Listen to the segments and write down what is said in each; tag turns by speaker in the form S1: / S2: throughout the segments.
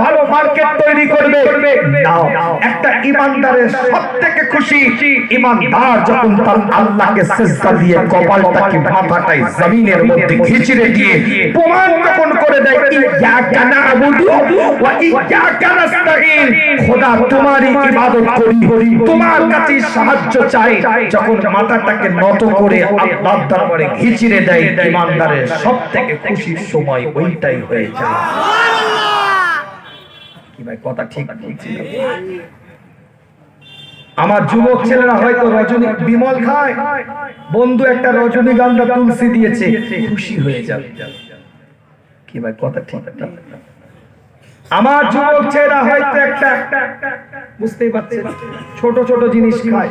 S1: ভালো মার্কেট তৈরি করবে। নাও, একটা ইমানদারের সবথেকে খুশি ইমানদার যখন তার আল্লাহকে সিজদা দিয়ে কপালটাকে মাথাটাই জমিনের মধ্যে ঘিচিয়ে দিয়ে প্রমাণ যখন করে দেয় ইয়াকা নাবুদু ওয়া ইয়াকা নাস্তাঈন, খোদা তোমারই ইবাদত করি, তোমার কাছে সাহায্য চাই, যখন মাথাটাকে নত করে আল্লাহর দরবারে ঘিচিয়ে দেয়, ইমানদারের সবথেকে খুশির সময় ওইটাই হয়ে যায়। কি ভাই কথা ঠিক বলছি? আমার যুবক ছেলেরা হয়তো রজনী বিমল খায়, বন্ধু একটা রজনীগন্ধা তুলসী দিয়েছে, খুশি হয়ে যাবে। কি ভাই কথা ঠিক? আমার যুবক ছেলেরা হয়তো একটা বুঝতেই পারছেন ছোট ছোট জিনিস খায়,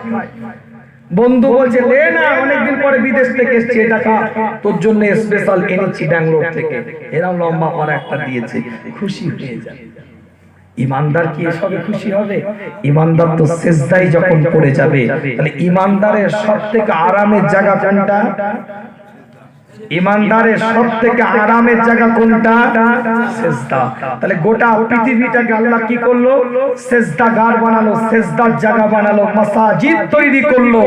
S1: বন্ধু বলছে লে না, অনেকদিন পরে বিদেশ থেকে এসেছে, এটা খা, তোর জন্য স্পেশাল এনেছি ব্যাঙ্গালোর থেকে, এরকম লম্বা করে একটা দিয়েছে, খুশি হয়ে যায়। ইমানদার কি এসবে খুশি হবে? ইমানদার তো সিজদায় যখন পড়ে যাবে, তাহলে ইমানদারের সবথেকে আরামের জায়গা কোনটা? ইমানদারের সবথেকে আরামের জায়গা কোনটা? সিজদা। তাহলে গোটা পৃথিবীটাকে আল্লাহ কি করলো? সিজদাগার বানালো, সিজদার জায়গা বানালো, মাসাজিদ তৈরি করলো,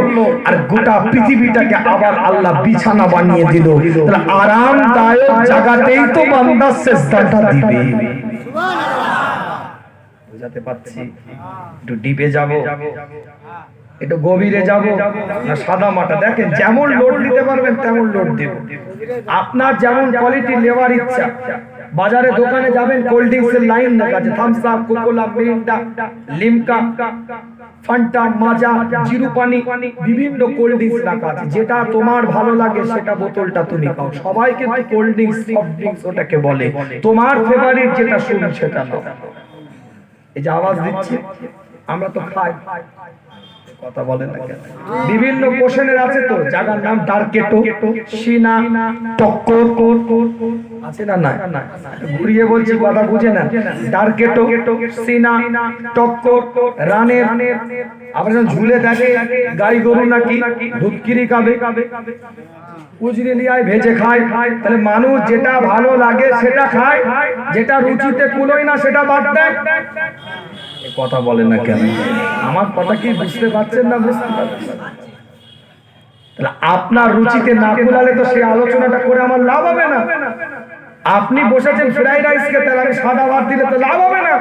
S1: আর গোটা পৃথিবীটাকে আবার আল্লাহ বিছানা বানিয়ে দিল। তাহলে আরামদায়ক জায়গাতেই তো বান্দা সিজদাটা দিবে। বুঝাতে পারছি? একটু ডিপে যাব, একটু গভীরে যাব না সাদা মাটা? দেখেন যেমন লোড দিতে পারবেন তেমন লোড দেব, আপনার যেমন কোয়ালিটি নেওয়ার ইচ্ছা। বাজারে দোকানে যাবেন, কোল্ড ড্রিঙ্কস এর লাইন দেখা আছে, Thums Up, Coca Cola, Mirinda, Limca, Fanta, Maaza, জিরু পানি, বিভিন্ন কোল্ড ড্রিঙ্কস রাখা আছে। যেটা তোমার ভালো লাগে সেটা বোতলটা তুমি খাও। সবাই কিন্তু কোল্ড ড্রিঙ্কস, সফট ড্রিঙ্কস ওটাকে বলে, তোমার ফেভারিট যেটা শুন সেটা নাও। এই যে আওয়াজ দিচ্ছি আমরা তো খাই, কথা বলেন না কেন? বিভিন্ন কোশ্চেনের আছে তো, জায়গার নাম ডারকেটো, সিনা, টক্কর আছে না? না ঘুরিয়ে বলছি, কথা বুঝে না। ডারকেটো, সিনা, টক্কর, রানের, আবার ঝুলে দেখে গাই গরু নাকি দুধকিরি খাবে, উজরে লিয়ায় ভেজে খায়। তাহলে মানুষ যেটা ভালো লাগে সেটা খায়, যেটা রুচিতে কুলোয় না সেটা বাদ দেয়। কথা বলেন না কেন? আমার কথা কি বুঝতে পারছেন না? বুঝতে পারছেন? তাহলে আপনার রুচিতে না কুলালে তো সেই আলোচনাটা করে আমার লাভ হবে না। আপনি বসেছেন ফ্রাইড রাইস খেতে, আমি সাদা ভাত দিলে তো লাভ হবে না।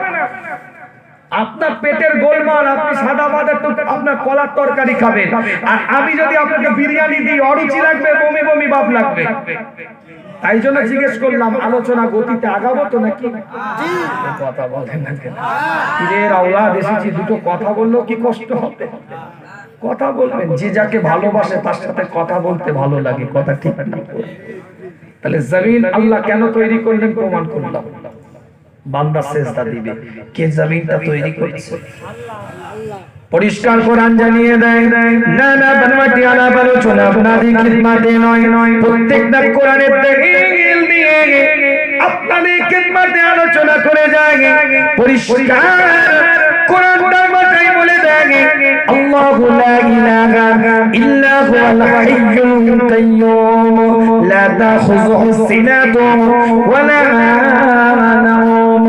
S1: আপনার পেটের গোলমাল, আপনি সাদা ভাত একটু আপনার কলার তরকারি খাবেন, আর আমি যদি আপনাকে বিরিয়ানি দিই অরুচি লাগবে, বমি বমি ভাব লাগবে। তাই জন্য জিজ্ঞেস করলাম আলোচনা গতিতে আগাবো তো নাকি? কথা বলেন না কেন? পীরের আওলাদ এসেছি, দুটো কথা বললেও কি কষ্ট হবে? কথা বলবেন, যে যাকে ভালোবাসে তার সাথে কথা বলতে ভালো লাগে, কথা ঠিক না? তাহলে জমিন আল্লাহ কেন তৈরি করলেন? প্রমাণ করলাম। বান্দা সিজদা দিবে, কে জমিনটা তৈরি করেছে? পরিষ্কার কোরআন জানিয়ে দেয়, না না বানওয়াটি আলাপ আলোচনা আপনাদের খিদমতে নয়, প্রত্যেকটা কোরআনের দলিল দিয়ে আপনাদের খিদমতে আলোচনা করে যায়। পরিষ্কার কোরআনটা মাথায় বলে দেয়, আল্লাহু লা ইলাহা ইল্লা হুয়াল হাইয়ুল কাইয়্যুম লা তাখুযুহু সিনাতুন ওয়া লা নাওম।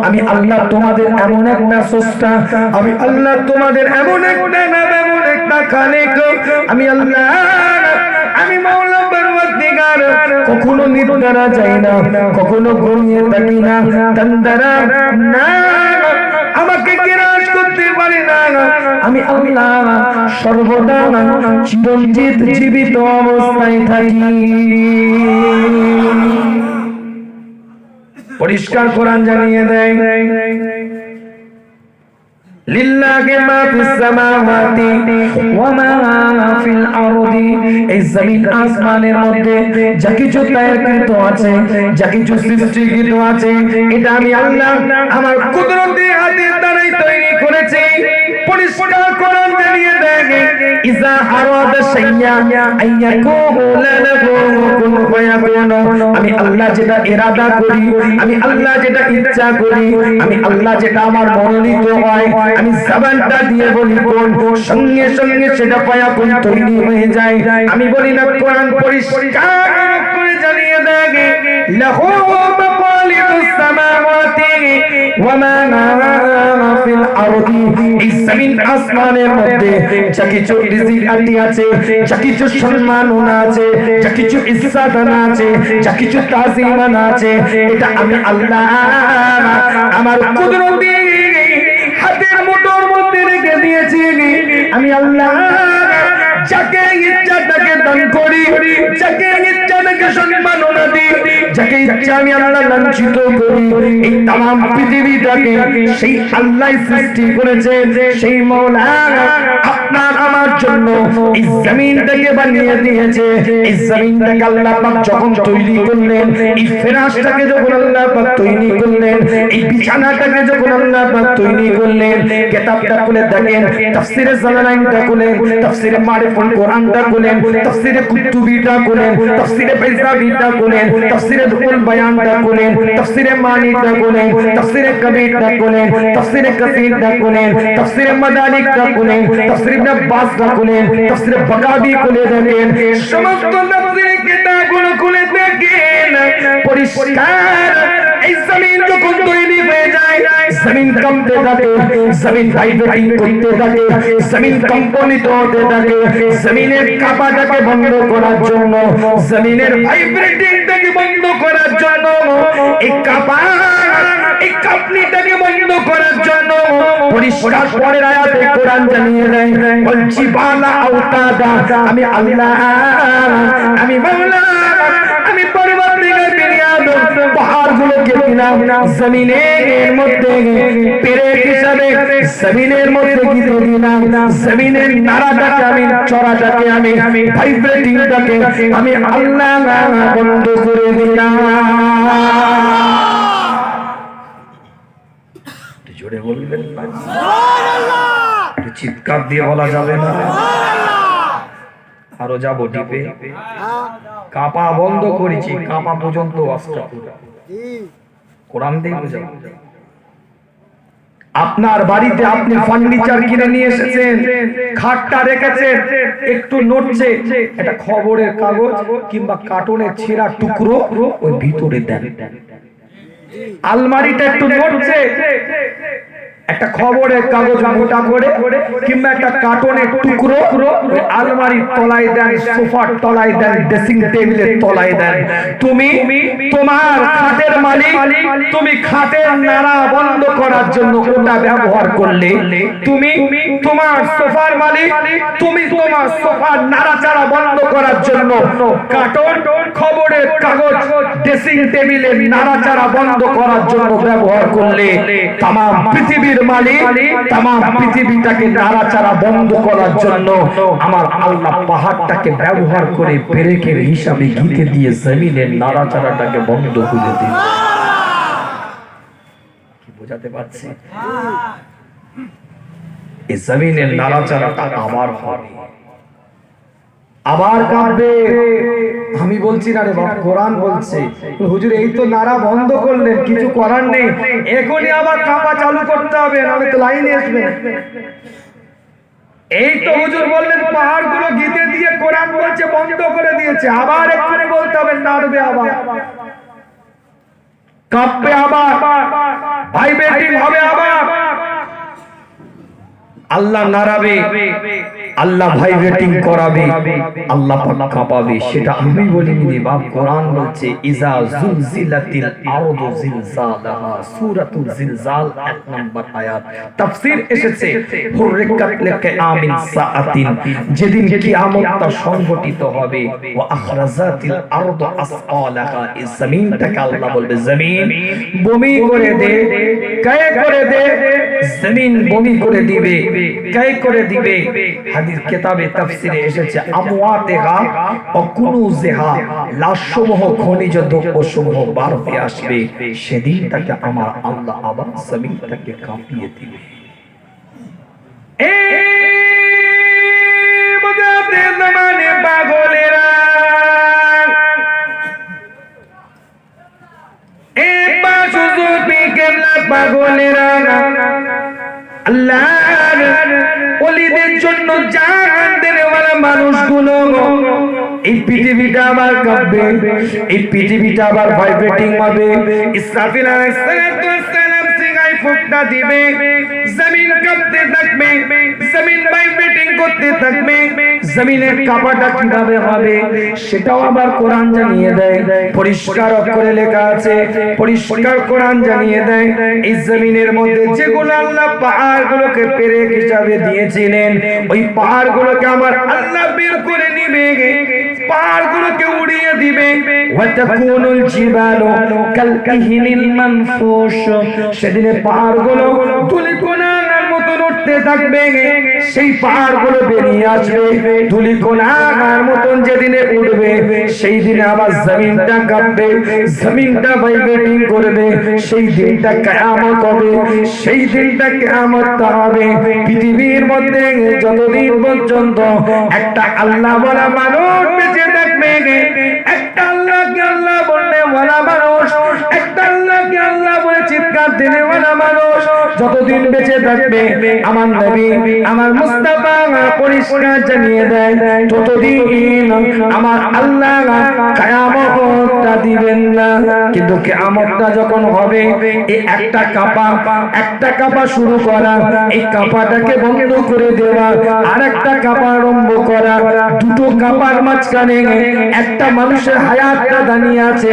S1: আমি আল্লাহ তোমাদের এমন একটা স্রষ্টা, আমি আল্লাহ তোমাদের এমন একটা নাম, এমন একটা খালিক, আমি আল্লাহ, আমি মাওলা পরওয়ারদিগার, কখনো নিদ্রা যাই না, কখনো ঘুমিয়ে থাকি না, তন্দ্রা না আমাকে গ্রাস করতে পারে না। আমি আল্লাহ সর্বদা চিরঞ্জিত জীবিত অবস্থায় থাকি। পরিষ্কার কোরআন জানিয়ে দেয়, লিল্লাহি মা ফিস সামাওয়াতি ওয়া মা ফিল আরদি। এই জমিন আসমানের মধ্যে যা কিছু তৈরিকৃত আছে, যা কিছু সৃষ্টিকৃত আছে, এটা আমি আল্লাহ আমার কুদরতি হাতের দ্বারাই তৈরি করেছি। পরিষ্কার কোরআন জানিয়ে দেয়, ইজা আরাদা শাইয়ান আইয়াকুলা লাহু কুন ফায়াকুন। আমি আল্লাহ যেটা ইরাদা করি, আমি আল্লাহ যেটা ইচ্ছা করি, আমি আল্লাহ যেটা আমার মনোনীত হয়, আমি জবানটা দিয়ে বলি কোন, সঙ্গে সঙ্গে সেটা ফায়াকুন তৈরি হয়ে যায়। আমি বলি না, কোরআন পরিষ্কার করে জানিয়ে দেয়, লাহু মাকালিদুস সামাওয়াতি ওয়া মা ফিল আরদি, এই জমিন আসমানের মধ্যে যা কিছু রিজিক আদি আছে, যা কিছু সম্মাননা আছে, যা কিছু ইজ্জতানা আছে, যা কিছু তাজিমানা আছে, এটা আমি আল্লাহ আমার কুদরতি হাতের মুঠোর মধ্যে রেখে দিয়েছি। আমি আল্লাহ যাকে ইচ্ছা তাকে দান করি, যাকে ইচ্ছা তাকে সম্মাননা দিই, যাকে ইচ্ছা আমি আল্লাহ লাঞ্ছিত করি। এই তামাম পৃথিবীটাকে সেই আল্লাহ সৃষ্টি করেছে, সেই মাওলা আপনার আমার জন্য এই জমিনটাকে বানিয়ে দিয়েছে। এই জমিনটাকে আল্লাহ পাক যখন তৈরি করলেন, এই ফেরেশতাকে যখন আল্লাহ পাক তৈরি করলেন, এই বিছানাটাকে যখন আল্লাহ পাক তৈরি করলেন, কিতাবটা খুলে দেখেন, তাফসীরে জালালাইনটা খুলেন, তাফসীরে মারিফুল কোরআনটা খুলেন, তাফসীরে কুতুবিটা খুলেন, তাফসীরে বাইজাবিটা খুলেন, তাফসীরে দুল বায়ানটা খুলেন, তাফসীরে মানিটা খুলেন, তাফসীরে কবিরটা খুলেন, তাফসীরে কাসীরটা খুলেন, তাফসীরে মাদারিকটা খুলেন, তাফসীরে ইবনে আব্বাসটা খুলেন, তাফসীরে বাগাবি খুলে দেখেন, সমস্ত তাফসীরে কিতাবগুলো খুলে দেখেন, পরিষ্কার এই জমিন যখন তৈরি হয়ে যায়, জমিন কমতে থাকে, জমিন ভাইব্রেটিং করতে থাকে, জমিন কম্পনিত হতে থাকে। জমিনের কাঁপাটাকে বন্ধ করার জন্য, জমিনের ভাইব্রেটিংটাকে বন্ধ করার জন্য, এই কাঁপা এই কাঁপনিটাকে বন্ধ করার জন্য পরিষ্কার পরের আয়াতে কোরআন জানিয়ে দেয়, বলছি বালা আওতাদা, আমি আল্লাহ, আমি মাওলা, আমি পরবর্তীকালে বিনিয়াদম পাহাড়গুলোকে দিলাম জমিনের মধ্যে পেরেক হিসাবে, জমিনের মধ্যে গিয়ে দিলাম, জমিনের নাড়াটাকে আমি, চড়াটাকে আমি, ভাইব্রেটিংটাকে আমি আল্লাহ বন্ধ করে দিলাম। জোরে বলবেন না? সুবহানাল্লাহ। চিৎকার দিয়ে বলা যাবে না? আরো যাবো ডিপে। কাঁপা বন্ধ করেছি, কাঁপা পর্যন্ত আসতে কোরআন দিয়ে বুঝাবো। আপনার বাড়িতে আপনি ফার্নিচার কিনে নিয়ে এসেছেন, খাটটা রেখেছেন, একটু নড়ছে, এটা খবরের কাগজ কিংবা কার্টুনের ছেঁড়া টুকরো ওই ভিতরে দেন। আলমারিটা একটু নড়ছে, একটা খবরের কাগজ মোটা করে কিংবা একটা কার্টুনের টুকরো ওই আলমারির তলায় দেন, সোফার তলায় দেন, ড্রেসিং টেবিলের তলায় দেন। তুমি তোমার খাটের মালিক, তুমি খাটের নাড়া বন্ধ করার জন্য ওটা ব্যবহার করলে, তুমি তোমার সোফার মালিক, তুমি তোমার সোফার নাড়াচাড়া বন্ধ করার জন্য কার্টুন, খবরের কাগজ, ড্রেসিং টেবিলের নাড়াচাড়া বন্ধ করার জন্য ব্যবহার করলে, তামাম পৃথিবীর মালিক তামাম পৃথিবীটাকে নাড়াচাড়া বন্ধ করার জন্য আমার আল্লাহ পাহাড়টাকে ব্যবহার করে পেরেকের হিসাবে গিতে দিয়ে জমিনের নাড়াচাড়াটাকে বন্ধ করে দিল। কি বোঝাতে পারছি? এই জমিনের নাড়াচাড়াটা আবার হবে, আবার কাঁপবে। আমি বলছি না রে বাপ, কোরআন বলছে। হুজুর এই তো নাড়া বন্ধ করলেন, কিছু করার নেই, এখনই আবার কাঁপা চালু করতে হবে, নাহলে তো লাইনে আসবে। এই তো হুজুর বললেন পাহাড়গুলো গিতে দিয়ে, কোরআন বলছে বন্ধ করে দিয়েছে, আবার এক্ষুনি বলতে হবে নাড়বে, আবার কাঁপবে, আবার ভাইব্রেটিং হবে, আবার আল্লাহ নাড়াবে, আল্লাহ ভাইব্রেটিং করাবে, আল্লাহ পাক কাঁপাবে। সেটা আমি বলিনি রে বাপ, কোরআন বলছে ইজা জুলজিলাতিল আরদু জিলজালাহা, সূরাতুল জিলজাল 1 নম্বর আয়াত। তাফসীর এসেছে হুররিকাত লিকিয়ামিন সাআতিন, যেদিন কিয়ামতটা সংঘটিত হবে, ওয়া আখরাজাতিল আরদু আসআলাহা, এই জমিনটাকে আল্লাহ বলবে জমিন বমি করে দে, কে করে দে, জমিন বমি করে দিবে, কে করে দিবে? হাদিস কিতাবে তাফসীরে এসেছে আমওয়াতিহা ওয়া কুনুজিহা, লাশসমূহ খনিজ দ্রব্যসমূহ বার হয়ে আসবে, সেদিনটাকে আমার আল্লাহ আবার জমিনটাকে কাঁপিয়ে দিবে। এই বুঝাতে জমানে পাগলেরা, এই পাশুজুর পিকেলা পাগলেরা, আল্লাহর ওলিদের জন্য জান দেওয়ালা মানুষগুলো এই পৃথিবীটা আবার কাঁপবে, এই পৃথিবীটা আবার ভাইব্রেটিং হবে। ইসরাফিল আলাইহিস সালাম সিগায় ফুঁকটা দিবে, জমিন কাঁপতে থাকবে, জমিন ভাইব্রেটিং করতে থাকবে। জমিনের কাঁপাটা কিভাবে হবে সেটাও আবার কোরআন জানিয়ে দেয়, পরিষ্কার অক্ষরে লেখা আছে, পরিষ্কার কোরআন জানিয়ে দেয়। এই জমিনের মধ্যে যেগুলো আল্লাহ পাহাড়গুলোকে পেরেক হিসাবে দিয়েছিলেন, ওই পাহাড়গুলোকে আমার আল্লাহ বের করে নিবে, পাহাড়গুলোকে উড়িয়ে দিবে। ওয়াতাকুনুল জিবালু কালকিহিনিল মানফুশ, সেদিনে পাহাড়গুলো ধূলিকণার মতো উঠতে থাকবে, সেই পাহাড়গুলো বেরিয়ে আসবে ধূলিকণার মতন। যেদিনে উঠবে সেই দিনে আবার জমিনটা কাঁপবে, জমিনটা ভাইব্রেটিং করবে, সেই দিনটা কিয়ামত হবে, সেই দিনটা কিয়ামত হবে। পৃথিবীর মধ্যে যতদিন পর্যন্ত একটা আল্লাহ বলা মানুষ বেঁচে থাকবে, একটা আল্লাহকে আল্লাহ বলতে বলা মানুষ, একটা আল্লাহকে আল্লাহ বলে চিৎকার দিলে বলা মানুষ যতদিন বেঁচে থাকবে, আমার নবী আমার মুস্তাফা পরিষ্কার জানিয়ে দেয়, ততদিন আমার আল্লাহ কিয়ামতটা দিবেন না। কিন্তু কিয়ামতটা যখন হবে, এই একটা কাঁপা শুরু করা, এই কাঁপাটাকে বন্ধ করে দেওয়া, আর একটা কাঁপা আরম্ভ করা, দুটো কাঁপার মাঝখানে একটা মানুষের হায়াতটা দাঁড়িয়ে আছে,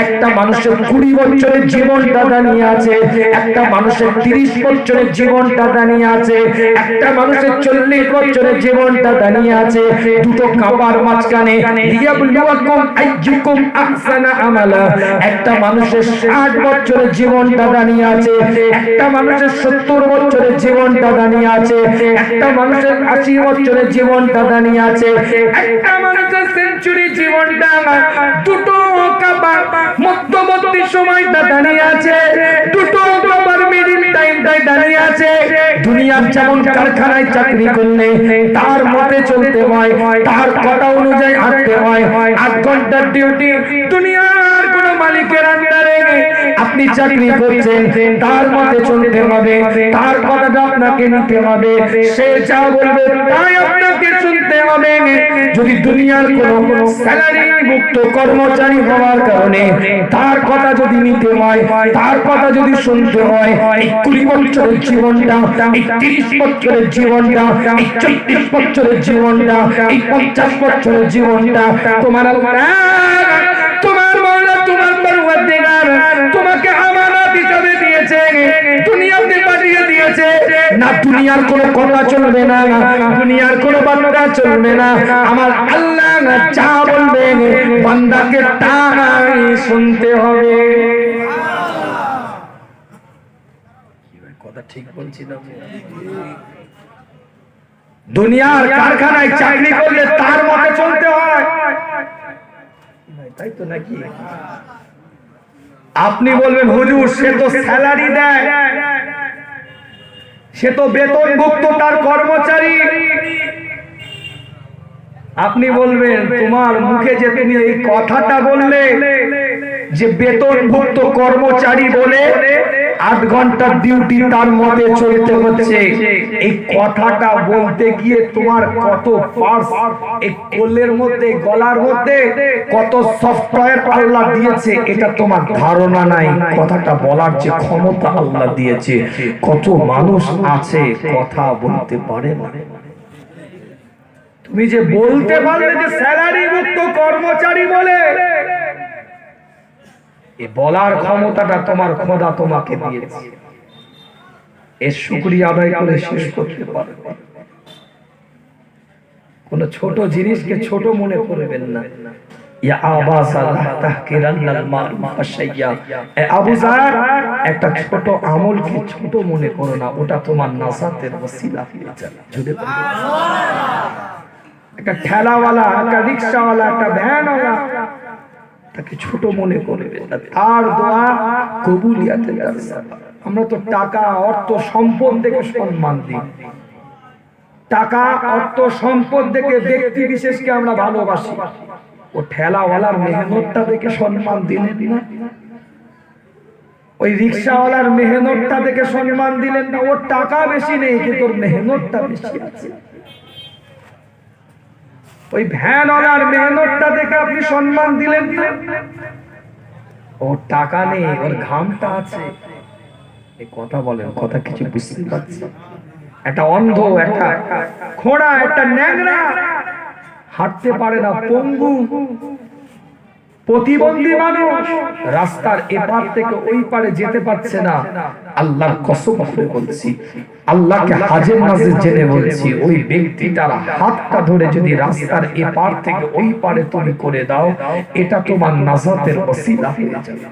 S1: একটা মানুষের 20 বছরের জীবনটা দাঁড়িয়ে আছে, একটা মানুষের 30 বছরের জীবনটা দাঁড়িয়ে আছে, একটা মানুষের 40 বছরের জীবনটা দাঁড়িয়ে আছে। দুটো কাঁপার মাঝখানে লিয়াবলুয়াকুম আইয়ুকুম আহসানু আমালা, একটা মানুষের 60 বছরের জীবনটা দাঁড়িয়ে আছে, একটা মানুষের 70 বছরের জীবনটা দাঁড়িয়ে আছে, একটা মানুষের 80 বছরের জীবনটা দাঁড়িয়ে আছে, একটা মানুষের সেঞ্চুরি জীবনটা, দুটো কাঁপা মধ্যবর্তী সময়টা দাঁড়িয়ে আছে, দুটো কাঁপার মিডিল টাইমটাই দাঁড়িয়ে আছে। দুনিয়ার যেমন কারখানায় চাকরি করলে তার মতে চলতে হয়, তার কথা অনুযায়ী হাঁটতে হয়, 8 ঘন্টার ডিউটি। দুনিয়ার কোন মালিকের আন্ডারে আপনি চাকরি করছেন, তার মতে চলতে হবে, তার কথাটা আপনাকে নিতে হবে, সে যা বলবে তাই আপনাকে শুনতে হবে। যদি দুনিয়ার কোন স্যালারি মুক্ত কর্মচারী হওয়ার কারণে তার কথা যদি নিতে হয়, তার কথা যদি শুনতে হয়, এই 20 বছরের জীবনটা, এই 30 বছরের জীবনটা, এই 40 বছরের জীবনটা, এই 50 বছরের জীবনটা তোমার আল্লাহ, তোমার মাওলা, তোমার পরওয়ারদিগার তোমাকে আমানত হিসেবে দিয়েছে, দুনিয়াতে পাঠিয়ে দিয়েছে। না দুনিয়ার কোনো কথা চলবে না, দুনিয়ার কোনো বার্তা চলবে না, আমার আল্লাহ যা বলবে বান্দাকে তাই শুনতে হবে। কথা ঠিক বলছি না? দুনিয়ার কারখানায় চাকরি করলে তার মতে চলতে হয়, তাই তো নাকি? আপনি বলবেন হুজুর সে তো স্যালারি দেয়, সে তো বেতনভুক্ত তার কর্মচারী। আপনি বলবেন তোমার মুখে যে তুমি এই কথাটা বললে যে বেতনভুক্ত কর্মচারী বলে 8 ঘন্টার ডিউটি তার মতে চলতে হচ্ছে, এই কথাটা বলতে গিয়ে তোমার কত পার্স এই কোলের মধ্যে, গলার মধ্যে কত সফটওয়্যার আল্লাহ দিয়েছে এটা তোমার ধারণা নাই। কথাটা বলার যে ক্ষমতা আল্লাহ দিয়েছে, কত মানুষ আছে কথা বলতে পারে না। তুমি যে বলতে পারলে যে স্যালারি মুক্ত কর্মচারী বলে, এই বলার ক্ষমতাটা তোমার খোদা তোমাকে দিয়েছে, এর শুকরিয়া আদায় করে শেষ করতে পারবে। কোন ছোট জিনিসকে ছোট মনে করবেন না। ইয়া আবাস আল্লাহ তাহকিরান্নাল মারুফ আশাইয়া, এ আবু যার একটা ছোট আমলকে ছোট মনে করো না, ওটা তোমার নাজাতের ওসিলা হয়ে যাবে। জুড়ে একটা ঠেলাওয়ালা, একটা রিকশাওয়ালা, একটা ভ্যানওয়ালা তাকে ছোট মনে করবে না, তার দোয়া কবুলিয়াতের রাস্তা। আমরা তো টাকা, অর্থ, সম্পদ দেখে সম্মান দিই, টাকা, অর্থ, সম্পদ দেখে ব্যক্তি বিশেষকে আমরা ভালোবাসি। ও ঠেলাওয়ালার মেহনতটা দেখে সম্মান দিলেন না, ওই রিকশাওয়ালার মেহনতটা দেখে সম্মান দিলেন না, ওর টাকা বেশি নেই কিন্তু ওর মেহনতটা বেশি আছে। ওই ভ্যানওয়ালার মেহনতটা দেখে আপনি সম্মান দিলেন না, ওর টাকা নেই ওর ঘামটা আছে। এই কথা বলেন, কথা কিছু বুঝতে পারছি? একটা অন্ধ, একটা খোঁড়া, একটা ন্যাংরা, হাঁটতে পারে না, পঙ্গু, প্রতিবন্ধী মানুষ, রাস্তার এপার থেকে ওই পারে যেতে পারছে না। আল্লাহর কসম করে বলছি, আল্লাহকে হাজের নাজির জেনে বলছি, ওই ব্যক্তিটার হাতটা ধরে যদি রাস্তার এপার থেকে ওই পারে তুমি করে দাও, এটা তোমার নাজাতের ওসিলা হয়ে যাবে।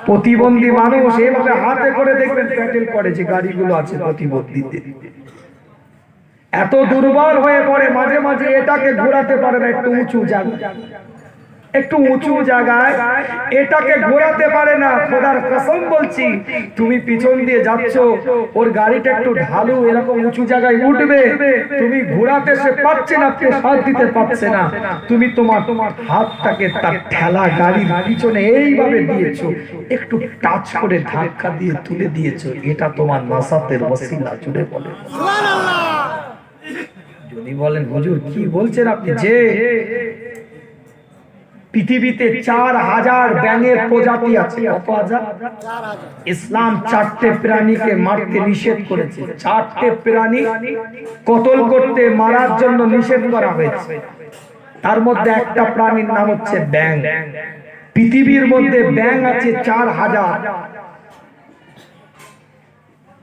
S1: প্রতিবন্ধী মানুষ এইভাবে হাতে করে দেখবেন প্যাটেল করে যে গাড়িগুলো আছে প্রতিবন্ধীদের, এত দুর্বল হয়ে পড়ে মাঝে মাঝে এটাকে ঘোরাতে পারে না, একটু উঁচু জায়গায়, একটু উঁচু জায়গায় এটাকে ঘোরাতে পারে না। খোদার কসম বলছি, তুমি পিছন দিয়ে যাচ্ছ, ওর গাড়িটা একটু ঢালু, এরকম উঁচু জায়গায় উঠবে, তুমি ঘোরাতে সে পারছে না, সাথ দিতে পারছে না, তুমি তোমার হাতটাকে তার ঠেলা গাড়ির পিছনে এইভাবে দিয়েছো, একটু টাচ করে ধাক্কা দিয়ে তুলে দিয়েছো, এটা তোমার নাসাতের ওসিলা। জুড়ে বলে সুবহানাল্লাহ। যদি বলেন হুজুর কি বলছেন আপনি, যে পৃথিবীতে 4000 ব্যাঙের প্রজাতি আছে, কত হাজার? ইসলাম 4টে প্রাণীকে মারতে নিষেধ করেছে, 4টে প্রাণী কতল করতে, মারার জন্য নিষেধ করা হয়েছে। তার মধ্যে একটা প্রাণীর নাম হচ্ছে ব্যাঙ। পৃথিবীর মধ্যে ব্যাঙ আছে 4000।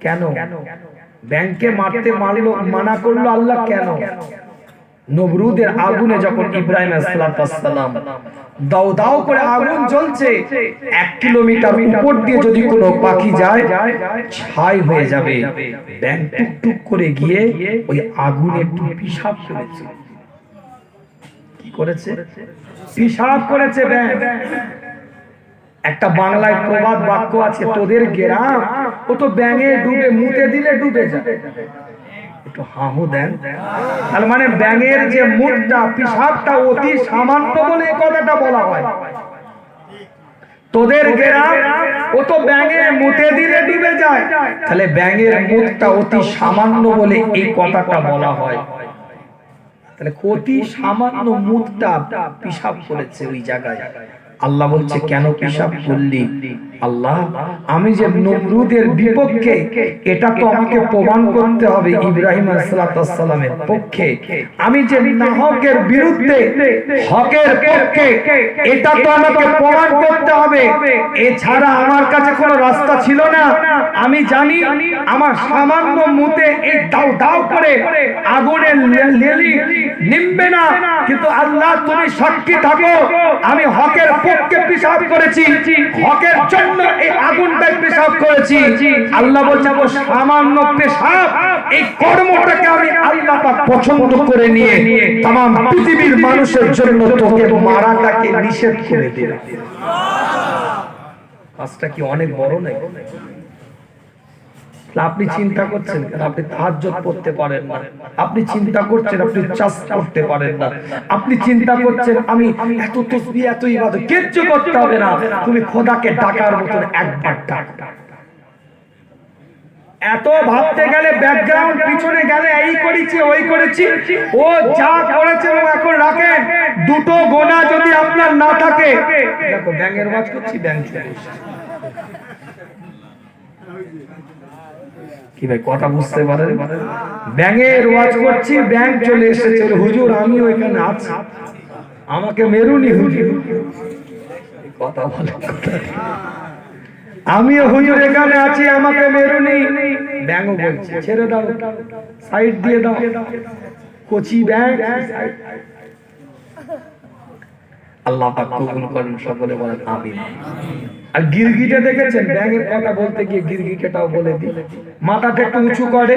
S1: কেন ব্যাঙকে মারতে মানা করলো আল্লাহ? কেন? নমরুদের আগুনে যখন ইব্রাহিম আলাইহিস সালাম দাও দাও করে আগুন জ্বলছে, 1 কিলোমিটার উপর দিয়ে যদি কোনো পাখি যায় ছাই হয়ে যাবে, ব্যাঙ টুকটুক করে গিয়ে ওই আগুনে পিশাব করেছে। কি করেছে? পিশাব করেছে ব্যাঙ। একটা বাংলায় প্রবাদ বাক্য আছে, তোদের গ্রাম ও তো ব্যাঙে ডুবে, মুতে দিলে ডুবে যায়। একটু হাহু দেন। তার মানে ব্যাঙের যে মুতটা, পিশাবটা অতি সামান্য বলে এই কথাটা বলা হয়। তোদের গ্রাম ও তো ব্যাঙে মুতে দিলে ডুবে যায়, তাহলে ব্যাঙের মুতটা অতি সামান্য বলে এই কথাটা বলা হয়। তাহলে অতি সামান্য মুতটা পিশাব করেছে ওই জায়গায়। আল্লাহ বলছে কেন পিশাব করলি? আল্লাহ, আমি যে নমরুদের বিপক্ষে, এটা তো আমাকে প্রমাণ করতে হবে ইব্রাহিম আলাইহিস সালামের পক্ষে। আমি যে নাহকের বিরুদ্ধে হকের পক্ষে, এটা তো আমাকে প্রমাণ করতে হবে। এছাড়া আমার কাছে কোনো রাস্তা ছিল না। আমি জানি আমার সামান্য মুতে এই দাও দাও করে আগুনের লেলি নিমবে না, কিন্তু আল্লাহ তুমি সাক্ষী থাকো, আমি হকের পক্ষে পিশাব করেছি, হকের জন্য এই আগুনটাই পেশাব করেছি। আল্লাহ বলছে ও সামান্য পেশাব, এই কর্মটাকে আমি আল্লাহ পাক পছন্দ করে নিয়ে तमाम পৃথিবীর মানুষের জন্য তোকে মারাটাকে নিষেধ করে দিলাম। কাজটা কি অনেক বড় নাকি? আপনি চিন্তা করছেন কেন? আপনি তাহাজ্জুদ পড়তে পারেন না, আপনি চিন্তা করছেন আপনি চাষ করতে পারেন না, আপনি চিন্তা করছেন আমি এত তাসবিহ এত ইবাদত কিচ্ছু করতে হবে না, তুমি খোদাকে ডাকার মতন একবার ডাকো। এত ভাবতে গেলে ব্যাকগ্রাউন্ড পিছনে গেলে এই করেছি ওই করেছি, ও যা করেছে ও এখন রাখেন। দুটো গোনা যদি আপনার না থাকে, দেখো ব্যাঙের ওয়াজ করছি, ব্যাঙ চলে এসেছে। কি ভাই কথা বুঝতে পারেন? ব্যাঙের ওয়াজ করছি, ব্যাঙ চলে এসেছে। হুজুর আমিও এখানে আছি, আমাকে মেরুনি হুজুর। কথা বলে, আমিও হুজুর এখানে আছি, আমাকে মেরুনি। ব্যাঙ বলছে ছেড়ে দাও, সাইড দিয়ে দাও, কচি ব্যাঙ। আল্লাহ পাক কবুল করেন, সকলে বলেন আমিন। আর গিরগিটে দেখেছেন ব্যাঙের কথা বলতে গিয়ে গিরগিটেটাও বলে দিই, মাথাটা একটু উঁচু করে,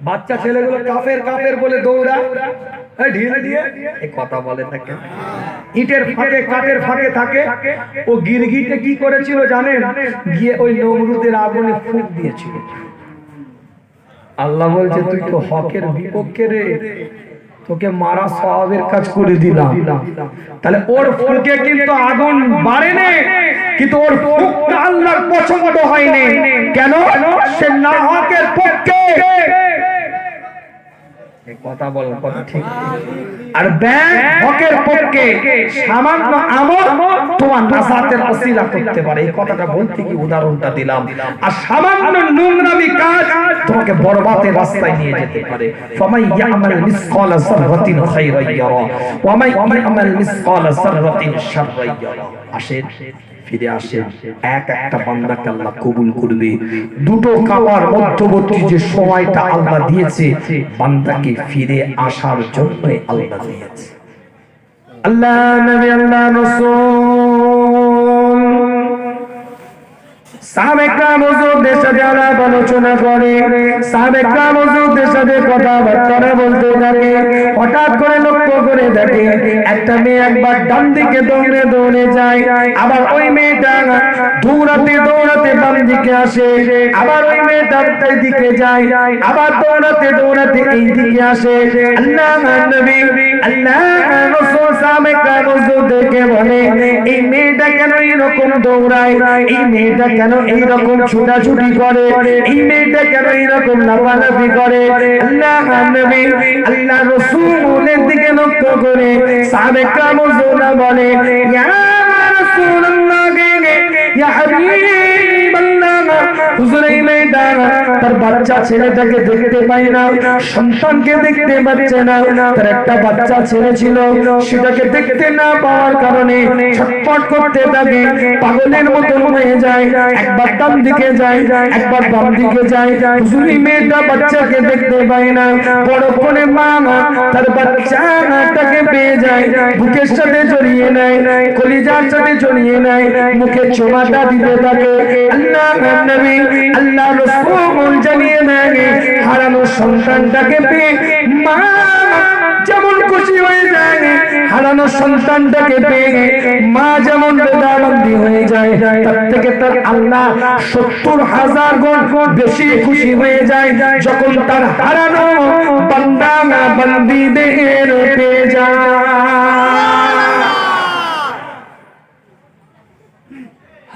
S1: বাচ্চা ছেলেগুলো কাফের কাফের বলে দৌড়ায়, ঢিল দিয়ে এই কথা বলে থাকে। ইটের ফাঁকে কাঠের ফাঁকে থাকে। ও গিরগিটে কি করেছিল জানেন? গিয়ে ওই নমরুদের আগুনে ফুঁক দিয়েছিল। আল্লাহ বলছে তুই তো হকের বিপক্ষে রে, তোকে মারা সওয়াবের কাজ করে দিলাম। তাহলে ওর ফুকে কিন্তু আগুন বাড়েনি, কিন্তু ওর ফুকটা আল্লাহর পছন্দ হয়নি। কেন? সে না হকের পক্ষে কথা বল, কথা ঠিক। আর ব্যাংক হকের পক্ষে সামান্য আমল তোমার নাজাতের ওসিলা করতে পারে। এই কথাটা বলতে কি উদাহরণটা দিলাম। আর সামান্য নোংরামি কাজ তোমাকে বরবাদের রাস্তায় নিয়ে যেতে পারে। ফামাই ইয়ামাল মিসকালা যাররাতিন খায়রান ইয়ারা ওয়া মাই ইয়ামাল মিসকালা যাররাতিন শাররান ইয়ারা। আসেন, ফিরে আসেন। একটা বান্দাকে আল্লাহ কবুল করবে। দুটো কাবার মধ্যবর্তী যে সময়টা আল্লাহ দিয়েছে, বান্দাকে ফিরে আসার জন্য আল্লাহ দিয়েছে। আল্লাহ নবী, আল্লাহ রাসূল সাহাবায়ে কেরাম হুজুরদের সাথে আলাপ আলোচনা করে, সাহাবায়ে কেরাম হুজুরদের সাথে কথাবার্তা বলতে থাকে। হঠাৎ করে লক্ষ্য করে দেখে একটা মেয়ে একবার ডান দিকে দৌড়ে দৌড়ে যায়, আবার ওই মেয়েটা দৌড়াতে দৌড়াতে বাম দিকে আসে, আবার ওই মেয়েটা এই দিকে যায়, আবার দৌড়াতে দৌড়াতে এই দিকে আসে। আল্লাহ নবী, আল্লাহ রাসূল সাহাবায়ে কেরাম হুজুরদেরকে বলে, এই মেয়েটা কেন এরকম দৌড়ায়? এই মেয়েটা কেন এইরকম ছুটাছুটি করে? এই মেয়েটা কেন এইরকম লাফালাফি করে? আল্লাহ নবী, আল্লাহ রাসূলের দিকে লক্ষ্য করে সাহাবায়ে কেরাম হুজুররা বলে, ইয়া রাসূলুল্লাহ, ইয়া হাবিবাল্লাহ, হুজুর এই মেয়েটা তার বাচ্চা ছেলেটাকে দেখতে পাই না, সন্তানকে দেখতে পাচ্ছে না। তার একটা বাচ্চা ছেলে ছিল, সেটাকে দেখতে না পাওয়ার কারণে ছটফট করতে থাকে, পাগলের মতো হয়ে যায়। একবার ডান দিকে যায়, একবার বাম দিকে যায়। হুজুর এই মেয়েটা বাচ্চাকে দেখতে পায় না। বড় করে মা তার বাচ্চাটাকে পেয়ে যায়, বুকের সাথে জড়িয়ে নেয়, কলিজার সাথে জড়িয়ে নেয়, মুখে চুমাটা দিতে থাকে। আল্লাহ নবী, আল্লাহ রাসূল জানিয়ে দেন, হারানো সন্তানটাকে পেয়ে মা যেমন খুশি হয়ে যায়, হারানো সন্তানটাকে পেয়ে মা যেমন বেদনাবন্দি হয়ে যায়, তার থেকে তার আল্লাহ ৭০,০০০ গুণ বেশি খুশি হয়ে যায় যখন তার হারানো বান্দা বান্দীদের পেয়ে যায়।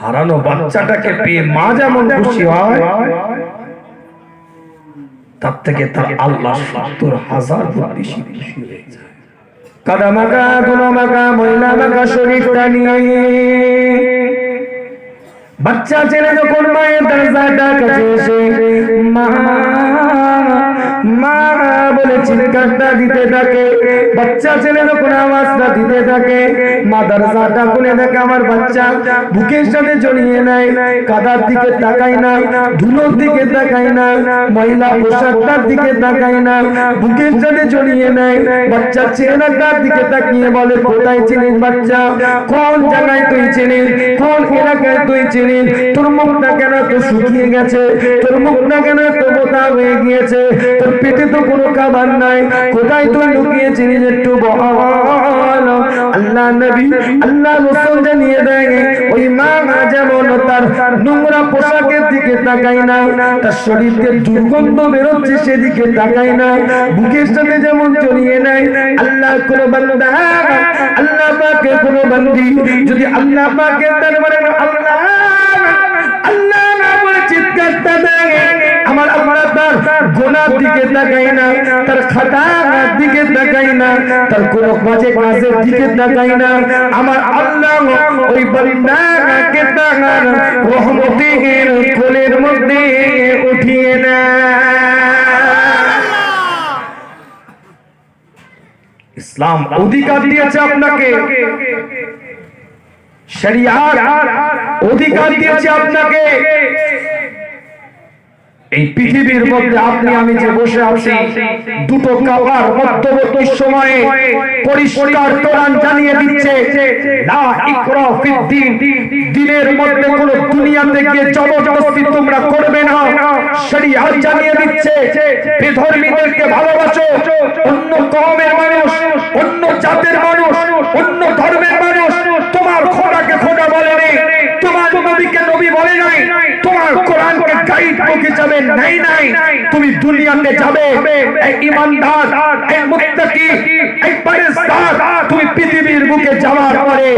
S1: হারানো বাচ্চাটাকে পেয়ে মা যেমন খুশি হয়, তার থেকে তার আল্লাহ ৭০,০০০ গুণ বেশি খুশি হয়ে যায়। কাদামাকা গুনামাকা মহিলামাকা শরীরটা নিয়ে বাচ্চা ছেলে যখন মায়ের দরজাটা কাছে এসে মা মা বলে চিৎকারটা দিতে থাকে, বাচ্চা ছেলে যখন আওয়াজটা দিতে থাকে, মা দরজাটা খুলে দেখে আমার বাচ্চা বুকের সাথে জড়িয়ে নেয়, কাদার দিকে তাকায় না, ধুলোর দিকে তাকায় না, মহিলা পোশাকটার দিকে তাকায় না, বুকের সাথে জড়িয়ে নেয়। বাচ্চার চেহারাটার দিকে তাকিয়ে বলে, কোথায় ছিলিস বাচ্চা? কোন জায়গায় তুই ছিলিস? কোন এলাকায় তুই ছিলিস? তোর মুখটা কেন তো শুকিয়ে গেছে? তোর মুখটা কেন তো বোতা হয়ে গিয়েছে? তোর পেটে তো কোনো খাবার নাই, কোথায় তুই লুকিয়েছিলিস? একটু বল। আল্লাহ নবী, আল্লাহ রাসূল জানিয়ে দেয়, ওই মা যেমন তার নোংরা পোশাকের দিকে তাকায় না, তার শরীরে দুর্গন্ধ বেরোচ্ছে সেদিকে তাকায় না, বুকের সাথে যেমন জড়িয়ে নেয়। আল্লাহ কোন বান্দা, আল্লাহ পাকের কোন বান্দি যদি আল্লাহ পাকের দরবারে আল্লাহ আল্লাহ না বলে চিৎকারটা দেয়, আমার আল্লাহ তার গুনার দিকে তাকায় না, তার খাতার দিকে তাকায় না, তার কোন বাজে কাজের দিকে তাকায় না। আমার আল্লাহ ওই বান্দাকে তার রহমতের কোলের মধ্যে উঠিয়ে নেয়। ইসলাম অধিকার দিয়েছে আপনাকে, শরিয়াত অধিকার দিয়েছে আপনাকে। এই পৃথিবীর মধ্যে আপনি আমি যে বসে আছি, দুটো কাবার মধ্যবর্তী সময়ে পরিষ্কার কোরআন জানিয়ে দিচ্ছে, লা ইকরা ফিদ্দিন, দ্বীনের মধ্যে কোন দুনিয়াতে গিয়ে জবরদস্তি তোমরা করবে না। শরিয়াত জানিয়ে দিচ্ছে, বেধর্মীদেরকে ভালোবাসো। অন্য কওমের মানুষ, অন্য জাতের মানুষ, অন্য ধর্মের মানুষ তোমার খোদাকে খোদা বলে নাই, তোমার নবীকে নবী বলে নাই, তোমার কোরআনকে গাইড পৌঁছে হিসাবে নেই নাই, তুমি দুনিয়াতে যাবে এক ঈমানদার, এক মুত্তাকি, এক পরেজগার। তুমি পৃথিবীর বুকে যাওয়ার পরে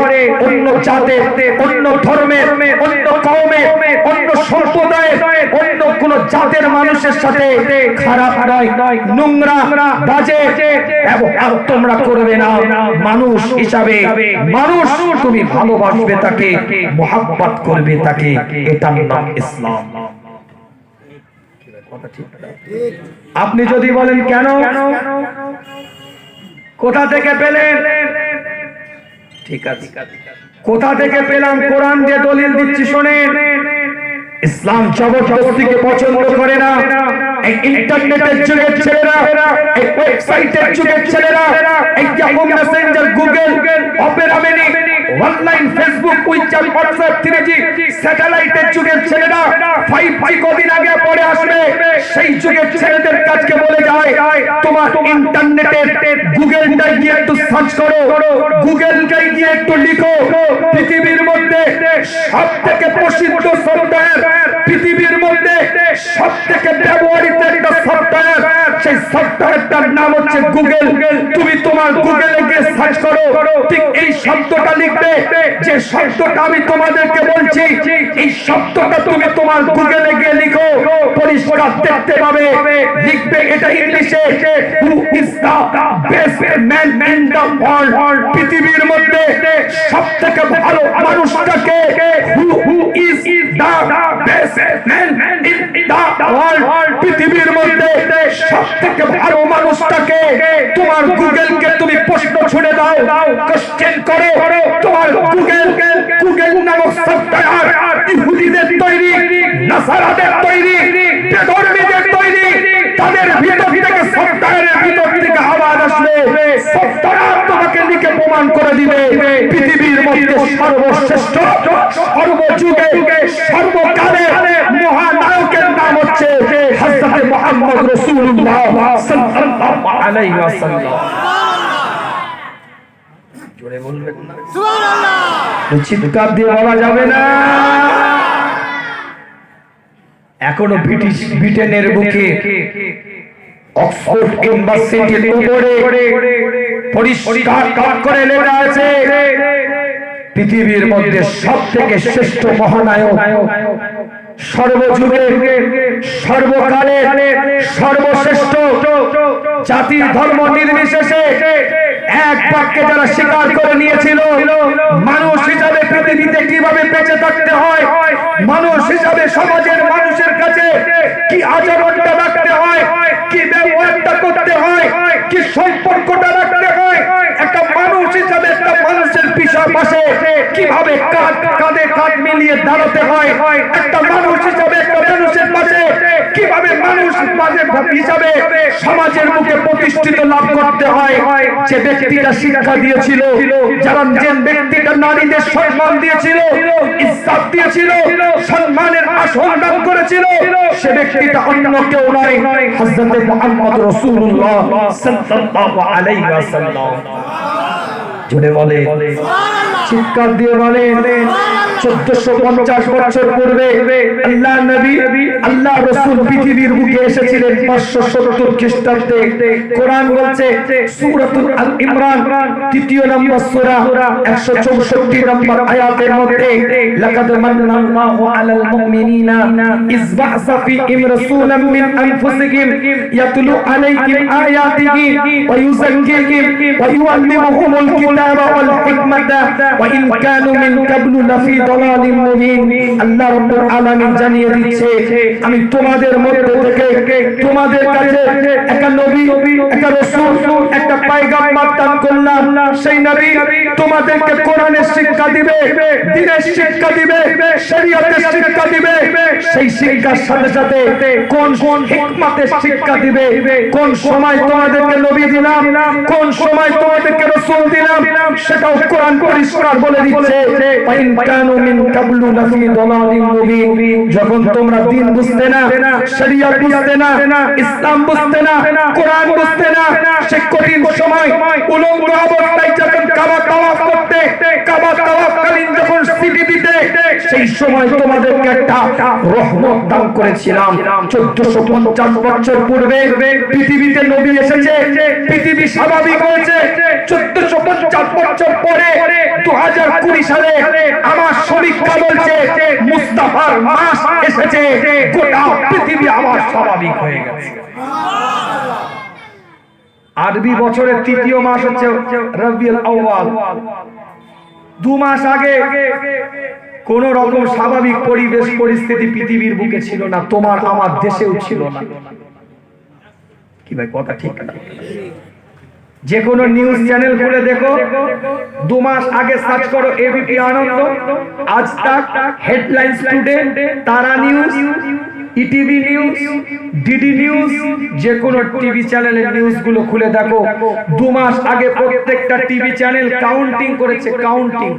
S1: অন্য জাতের, অন্য ধর্মের, অন্য কওমের, অন্য সম্প্রদায়ের, অন্য কোন জাতের মানুষের সাথে খারাপ নয়, নোংরা, বাজে ব্যবহার তোমরা করবে না। মানুষ হিসাবে মানুষ তুমি ভালোবাসবে তাকে, মোহাব্বত করবে তাকে, এটার নাম ইসলাম। আপনি যদি বলেন কেন, কোথা থেকে পেলেন, ঠিক আছে, কোথা থেকে পেলাম, কোরআন দিয়ে দলিল দিচ্ছি শোনেন। ইসলাম জবরদস্তিকে পছন্দ করে না। এই ইন্টারনেটের যুগের ছেলেরা, এই ওয়েবসাইটের যুগের ছেলেরা, এই Yahoo Messenger, Google, Opera mini, online Facebook, WeChat, WhatsApp, 3G, স্যাটেলাইটের যুগের ছেলেরা 5G কদিন আগে পরে আসবে, সেই যুগের ছেলেদের কাছে বলে যায় তোমার ইন্টারনেটের গুগলটায় গিয়ে একটু সার্চ করো, গুগলটায় গিয়ে একটু লিখো, পৃথিবীর মধ্যে সবথেকে প্রসিদ্ধ সফটওয়্যার, পৃথিবীর মধ্যে সবথেকে ব্যবহৃত একটা সফটওয়্যার, সেই সফটওয়্যারটার নাম হচ্ছে গুগল। তুমি তোমার গুগলে গিয়ে সার্চ করো, ঠিক এই শব্দটা লিখবে, যে শব্দটা আমি তোমাদেরকে বলছি, এই শব্দটা তুমি তোমার গুগলে গিয়ে লিখো, পরিষ্কার দেখতে পাবে। লিখবে এটা ইংলিশে, who is the best man in the world, পৃথিবীর মধ্যে সবথেকে ভালো মানুষটাকে, who is the best man in the world, পৃথিবীর মধ্যে সবথেকে ভালো মানুষটাকে তোমার গুগলকে তুমি প্রশ্ন ছুড়ে দাও, কোশ্চেন করো, তোমার গুগল নামক সফটওয়্যার ইহুদিদের তৈরি, নাসারাদের তৈরি, বেধর্মীদের তৈরি, তাদের ভিতর থেকে সফটওয়্যারের ভিতর থেকে আওয়াজ আসবে, সফটওয়্যার তোমাকে লিখে প্রমাণ করে দিবে পৃথিবীর মধ্যে সর্বশ্রেষ্ঠ, সর্বযুগে, সর্বকালে মহানায়কের নাম হচ্ছে হযরত মুহাম্মদ রাসূলুল্লাহ সাল্লাল্লাহু আলাইহি ওয়াসাল্লাম। জোরে বলবেন না সুবহানাল্লাহ, চিৎকার দিয়ে বলা যাবে না। এখনো ব্রিটেনের বুকে অক্সফোর্ড ইউনিভার্সিটির উপরে পরিষ্কার কাজ করে লেখা আছে পৃথিবীর মধ্যে সবথেকে শ্রেষ্ঠ মহানায়ক, সর্বযুগের, সর্বকালের সর্বশ্রেষ্ঠ, জাতি ধর্ম নির্বিশেষে এক বাক্যে যারা স্বীকার করে নিয়েছিল মানুষ হিসাবে পৃথিবীতে কিভাবে বেঁচে থাকতে হয়, মানুষ হিসাবে সমাজের মানুষের কাছে কি আচরণটা রাখতে হয়, কি ব্যবহারটা করতে হয়, কি সম্পর্কটা রাখতে হয়, একটা মানুষ হিসাবে একটা মানুষের পাশে কিভাবে কাঁধে কাঁধ মিলিয়ে দাঁড়াতে হয়, একটা মানুষ হিসাবে একটা মানুষের পাশে কিভাবে মানুষ হিসাবে সমাজের মুখে প্রতিষ্ঠিত লাভ করতে হয়, যে ব্যক্তিটা শিক্ষা দিয়েছিল, যারা যে ব্যক্তিটা নারীদের সম্মান দিয়েছিল, ইজ্জত দিয়েছিল, সম্মানের আসন দান করেছিল, সে ব্যক্তিটা অন্য কেউ নয়, হযরত মুহাম্মদ রাসূলুল্লাহ সাল্লাল্লাহু আলাইহি ওয়াসাল্লাম। জোরে বলে, চিৎকার দিয়ে বলে, 1450 বছর পূর্বে আল্লাহ নবী, আল্লাহ রাসূল পৃথিবীর বুকে এসেছিলেন 570 খ্রিস্টাব্দে। কোরআন বলছে সূরাতুল আল ইমরান 3 নম্বর সূরা 164 নম্বর আয়াতের মধ্যে, লাকাদ মান্নাল্লাহু আলাল মুমিনিনা ইয বা'সা ফীহিম রাসূলাম মিন আনফুসিহিম ইয়াতলু আলাইহিম আয়াতিহি ওয়া ইউযাক্কিহিম ওয়া ইউআল্লিমুহুমুল কিতাবা ওয়াল হিকমাতা ওয়া ইন কানু মিন ক্বাবলু লাফি দালালিম মুবিন। আল্লাহ রাব্বুল আলামিন জানিয়ে দিচ্ছে, আমি তোমাদের মধ্যে থেকে তোমাদের কাছে একটা নবী, একটা রাসূল, একটা পয়গম্বর দান করলাম। সেই নবী তোমাদেরকে কোরআনের শিক্ষা দিবে, দ্বীনের শিক্ষা দিবে, শরীয়তের শিক্ষা দিবে। সেই শিক্ষার সাথে সাথে কোন হিকমতের শিক্ষা দিবে, কোন সময় তোমাদেরকে নবী দিলাম, কোন সময় তোমাদেরকে রাসূল দিলাম, সেটাও কোরআন পরিষ্কার বলে দিচ্ছে। ওয়াইন কানু মিন ক্বাবলু লাফি দালালিম মুবিন। যখন তোমরা দ্বীন বুঝতে না, শরীয়ত বুঝতে না, ইসলাম বুঝতে না, কোরআন বুঝতে না, সে কঠিন সময় উলঙ্গ অবস্থায় যখন কাবা তাওয়াফ করতে, কাবা তাওয়াফকালীন যখন সিটি দিতে, সেই সময় তোমাদেরকে একটা রহমত দান করেছিলাম। 1450 বছর পূর্বে পৃথিবীতে নবী এসেছে, পৃথিবী স্বাভাবিক হয়েছে। 1450 বছর পরে 2020 সালে আমার সমীক্ষা বলছে মুস্তাফার মাস এসেছে, গোটা পৃথিবী আবার স্বাভাবিক হয়ে গেছে। আরবি বছরের তৃতীয় মাস হচ্ছে রবিউল আউয়াল। 2 মাস আগে কোন রকম স্বাভাবিক পরিবেশ পরিস্থিতি পৃথিবীর বুকে ছিল না, তোমার আমার দেশেও ছিল না। কি ভাই কথা ঠিক না? যে কোনো নিউজ চ্যানেল খুলে দেখো, 2 মাস আগে সার্চ করো এবিপি আনন্দ, আজ তাক, হেডলাইন্স টুডে, তারা news, ETV news, DD news, যে কোনো টিভি চ্যানেলের নিউজ গুলো খুলে দেখো। 2 মাস আগে প্রত্যেকটা টিভি চ্যানেল কাউন্টিং করেছে, কাউন্টিং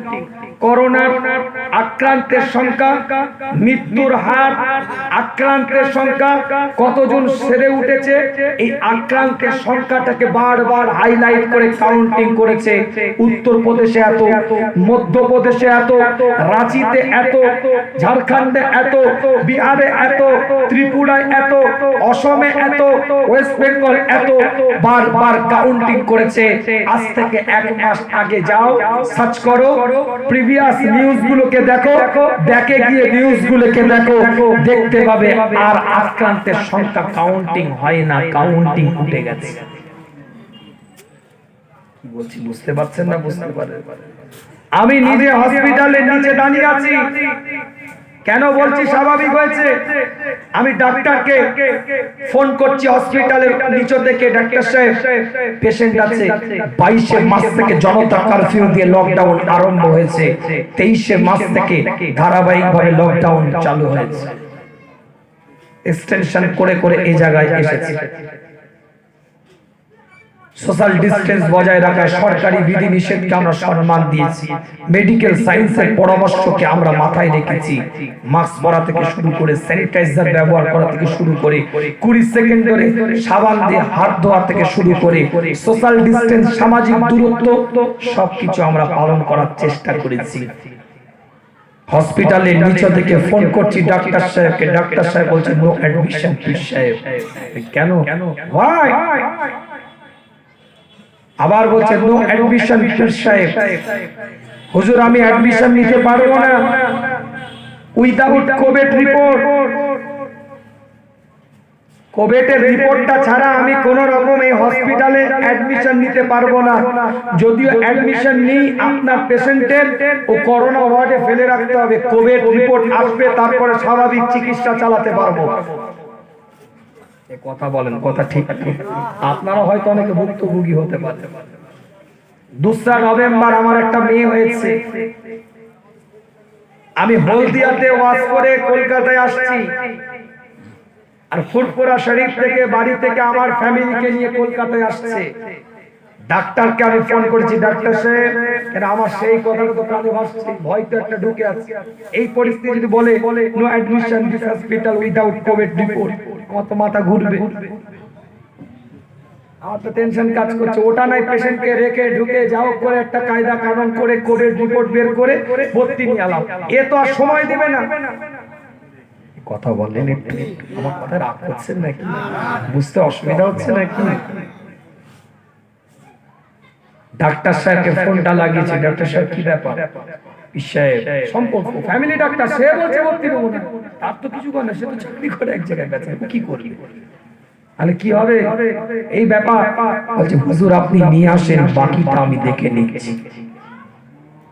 S1: করোনার আক্রান্তের সংখ্যা, মৃত্যুর হার, আক্রান্তের সংখ্যা, কতজন সেরে উঠেছে, এই আক্রান্তের সংখ্যাটাকে বারবার হাইলাইট করে কাউন্টিং করেছে। উত্তরপ্রদেশে এত, মধ্যপ্রদেশে এত, রাঁচিতে এত, ঝাড়খণ্ডে এত, বিহারে এত, ত্রিপুরায় এত, অসমে এত, ওয়েস্ট বেঙ্গল এত, বারবার কাউন্টিং করেছে। আজ থেকে 1 মাস আগে যাও, সার্চ করো, প্রিভিয়াস নিউজ গুলোকে দেখো, দেখে গিয়ে নিউজ গুলোকে দেখো, দেখতে পাবে আর আক্রান্তের সংখ্যা কাউন্টিং হয় না, কাউন্টিং উঠে গেছে। কি বলছি বুঝতে পারছেন না? বুঝতে পারেন? আমি নিজে হসপিটালের নিচে দাঁড়িয়ে আছি। কেন বলছি স্বাভাবিক হয়েছে? আমি ডাক্তারকে ফোন করছি হসপিটালের নিচে থেকে, ডাক্তার সাহেব পেশেন্ট আছে। 22 মাস থেকে জনতা কারফিউ দিয়ে লকডাউন আরম্ভ হয়েছে, 23 মাস থেকে ধারাবাহিকভাবে লকডাউন চালু হয়েছে। এক্সটেনশন করে করে এই জায়গায় এসেছে। সোশ্যাল ডিস্টেন্স বজায় রাখা সরকারি বিধি নিষেধকে আমরা সম্মান দিয়েছি, মেডিকেল সায়েন্সের পরামর্শকে আমরা মাথায় রেখেছি। মাস্ক পরা থেকে শুরু করে স্যানিটাইজার ব্যবহার করা থেকে শুরু করে 20 সেকেন্ড ধরে সাবান দিয়ে হাত ধোয়া থেকে শুরু করে সোশ্যাল ডিস্টেন্স, সামাজিক দূরত্ব সবকিছু আমরা পালন করার চেষ্টা করেছি। হসপিটালের নিচে থেকে ফোন করছি ডাক্তার সাহেবকে, ডাক্তার সাহেব বলছে নো অ্যাডমিশন প্লিজ সাহেব। কেন? হোয়াই? আবার বলছে নো অ্যাডমিশন প্লিজ সাহেব। হুজুর আমি অ্যাডমিশন নিতে পারবো না উইদাউট কোভিড রিপোর্ট। কোভিডের রিপোর্টটা ছাড়া আমি কোন রকম এই হসপিটালে অ্যাডমিশন নিতে পারবো না। যদিও অ্যাডমিশন নেই, আপনার পেশেন্টের ও করোনা ওয়ার্ডে ফেলে রাখতে হবে, কোভিড রিপোর্ট আসবে, তারপরে স্বাভাবিক চিকিৎসা চালাতে পারবো। কথা বলেন, কথা ঠিক? আপনারা হয়তো অনেকে ভুক্তভোগী হতে পারে। 2 নভেম্বর আমার একটা মেয়ে হয়েছে, আমি হলদিয়াতে ওয়াজ করে কলকাতায় আসছি, আর ফুরফুরা শরীফ থেকে বাড়ি থেকে আমার ফ্যামিলিকে নিয়ে কলকাতায় আসছে। ডাক্তারকে আমি ফোন করেছি, ডাক্তার সাহেব কেন আমার সেই কথাটা তো কানে ভাসছে, ভয় তো একটা ঢুকে আছে। এই পরিস্থিতি যদি বলে no admission this hospital without Covid report, কত মাথা ঘুরবে। আমার তো টেনশন কাজ করছে। ওটা নাই পেশেন্টকে রেখে ঢুকে যাও করে একটা কায়দা কানুন করে কোভিড রিপোর্ট বের করে ভর্তি নিয়ে এলাম, এ তো আর সময় দিবে না। কথা বলেন একটু, আমার কথা রাগ করছেন নাকি? বুঝতে অসুবিধা হচ্ছে নাকি? ডাক্তার সাহেবকে ফোনটা লাগিয়েছি, ডাক্তার সাহেব কি ব্যাপার? সাহেব সম্পর্ক ফ্যামিলি ডাক্তার, সে বলছে ভর্তি দেবো না, তার তো কিছু করে না, সে তো চাকরি করে এক জায়গায়, বেচারা কি করবে? তাহলে কি হবে এই ব্যাপার? বলছে হুজুর আপনি নিয়ে আসেন, বাকিটা আমি দেখে নিচ্ছি।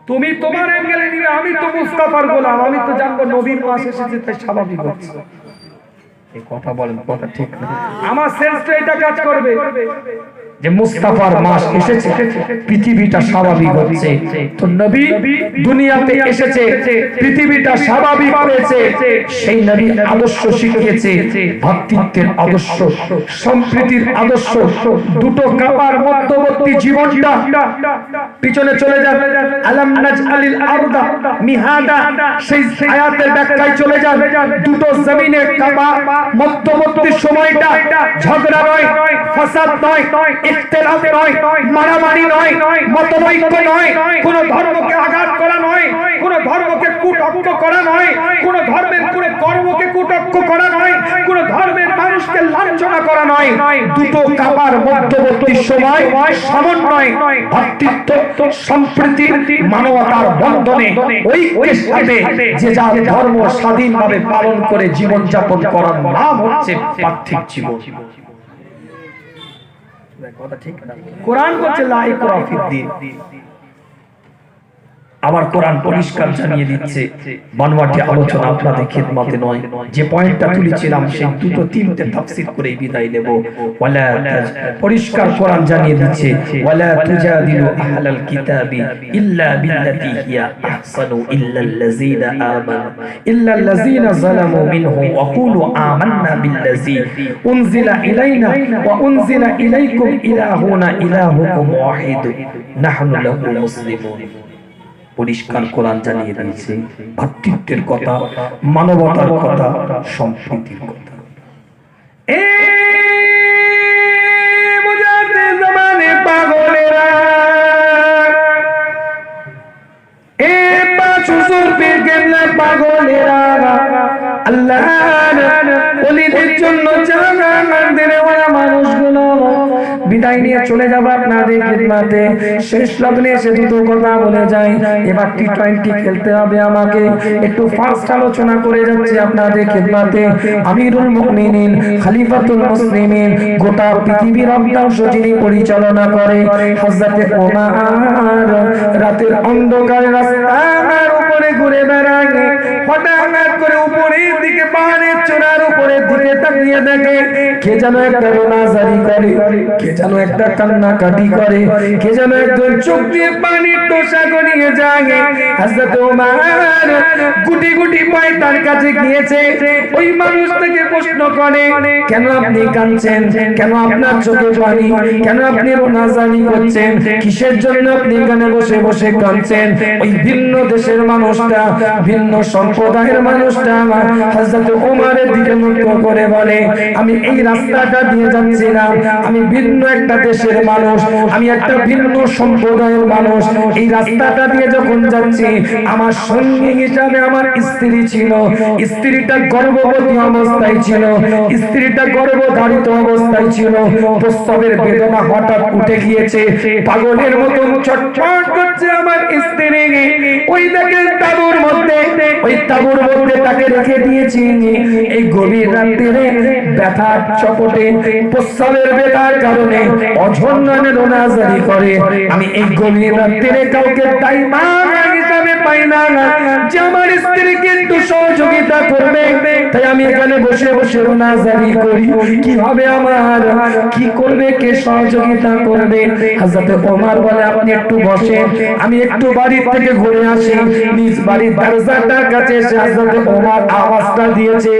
S1: তুমি তোমার অ্যাঙ্গেলে নিবে, আমি তো মুস্তাফার গোলাম, আমি তো জানবো নবীর মাস এসেছে, তাই স্বাভাবিক হচ্ছে। এই কথা বলেন, কথা ঠিক না? আমার সেন্সটা এটা কাজ করবে যে মুস্তাফার মাস এসেছে, পৃথিবীটা স্বাভাবিক হচ্ছে। তো নবী দুনিয়াতে এসেছে, পৃথিবীটা স্বাভাবিক হয়েছে। সেই নবী আদর্শ শিখিয়েছে, ভ্রাতৃত্বের আদর্শ, সম্প্রীতির আদর্শ। দুটো কাবার মধ্যবর্তী জীবনটা পিছনে চলে যান, আলাম নাজআলিল আরদা মিহাদা, সেই আয়াতের ব্যাখ্যায় চলে যান। দুটো জমিনে কাবা মধ্যবর্তী সময়টা ঝগড়া নয়, ফাসাদ নয়, ইখতিলাফ নয়, মারামারি নয়, মতৈক্য নয়, কোন ধর্মকে আঘাত করা নয়, কোন ধর্মকে কূট কটাক্ষ করা নয়, কোন ধর্মের কোন কর্মকে কটাক্ষ করা নয়, কোন ধর্মের মানুষকে লাঞ্ছনা করা নয়। দুটো কাবার মধ্যবর্তী সময় সমন্বয়, ভ্রাতৃত্ব, সম্প্রীতি, মানবতার বন্ধনে ঐক্যের সাথে যে যার ধর্ম স্বাধীনভাবে পালন করে জীবন যাপন করার নাম হচ্ছে পার্থিব জীবন। কথা ঠিক না? কোরআন বলছে লা ইকরাহা ফিদ্দীন। আবার কোরআন পরিষ্কার জানিয়ে দিচ্ছে, বানোয়াটি আলোচনা আপনাদের খিদমতে নয়, যে পয়েন্টটা তুলেছিলাম সেই দুটো তিনটে তাফসীর করে বিদায় নেব। ওয়ালা পরিষ্কার কোরআন জানিয়ে দিচ্ছে, ওয়ালা তুজাদিলু আহলাল কিতাবি ইল্লা বিল্লাতি হিয়া আহসানু ইল্লাল্লাযীনা আমানু ইল্লাল্লাযীনা যালামু মিনহুম ওয়া কুলু আমান্না বিল্লাযী উনজিলা ইলাইনা ওয়া উনজিলা ইলাইকুম ইলাহুনা ইলাহুকুম ওয়াহিদ নাহনু লাহু মুসলিমুন। পরিষ্কার কোরআন জানিয়ে দিয়েছে ভ্রাতৃত্বের কথা, মানবতার কথা, সম্প্রীতির কথা। পাগলেরা আল্লাহর ওলিদের জন্য জাহান্নামের ওরা মানুষগুলো বিদায় নিয়ে চলে যাবো আপনাদের খিদমতে। শেষ লগ্নে এসে দুটো কথা বলে যায়, এবার টি20 খেলতে হবে আমাকে। একটু ফাস্ট আলোচনা করে যাচ্ছে আপনাদের খিদমতে। আমিরুল মুমিনিন, খলিফাতুল মুসলিমিন, গোটা পৃথিবীর অবদার্শ যিনি পরিচালনা করে হযরতে ওমর, রাতের অন্ধকার রাস্তার উপরে ঘুরে বেড়ায়, হঠাৎ করে উপরের দিকে পাহাড়ের চূড়ার উপরের দিকে তাকিয়ে দেখে কে যেন একটা রোনাজারি করে, কে যেন একটা কান্নাকাটি করে, কে যেন একজন চোখ দিয়ে পানির তোষা গড়িয়ে যায়। হযরত ওমর গুটি গুটি পায়ে তার কাছে গিয়েছে। ওই মানুষটাকে প্রশ্ন করে, কেন আপনি কাঁদছেন, কেন আপনার চোখে পানি, কেন আপনি রোনাজারি করছেন, কিসের জন্য আপনি এখানে বসে বসে কাঁদছেন? ওই ভিন্ন দেশের মানুষটা, ভিন্ন সম্প্রদায়ের মানুষটা হযরত ওমরের দিকে মুখ করে বলে, আমি এই রাস্তাটা দিয়ে যাচ্ছিলাম, আমি ভিন্ন একটা দেশের মানুষ, আমি একটা ভিন্ন সম্প্রদায়ের মানুষ। এই রাস্তাটা দিয়ে যখন যাচ্ছি, আমার সঙ্গী হিসাবে আমার স্ত্রী ছিল, স্ত্রীটা গর্ভবতী অবস্থায় ছিল, স্ত্রীটা গর্ভধারিত অবস্থায় ছিল। প্রসবের বেদনা হঠাৎ উঠে গিয়েছে, পাগলের মতন ছটফট করছে আমার স্ত্রী। ওই দেখেন তাঁবুর মধ্যে, ওই তাঁবুর মধ্যে তাকে রেখে দিয়েছি। এই গভীর রাত্রিরে ব্যথার চপটে, প্রস্রাবের ব্যথার কারণে অঝন্নানে রোনাজারি করে। আমি এই গভীর রাত্রিরে কাউকে দাইমা হিসাবে পাই না যে আমার স্ত্রীকে একটু সহযোগিতা করবে, তাই আমি এখানে বসে বসে রোনাজারি করি। কি হবে আমার, কি করবে, কে সহযোগিতা করবে? হযরত ওমর বলে, আপনি একটু বসেন, আমি একটু বাড়ি থেকে ঘুরে আসি। নিজ বাড়ির দরজাটার কাছে এসে হযরত ওমর আওয়াজটা দিয়েছে,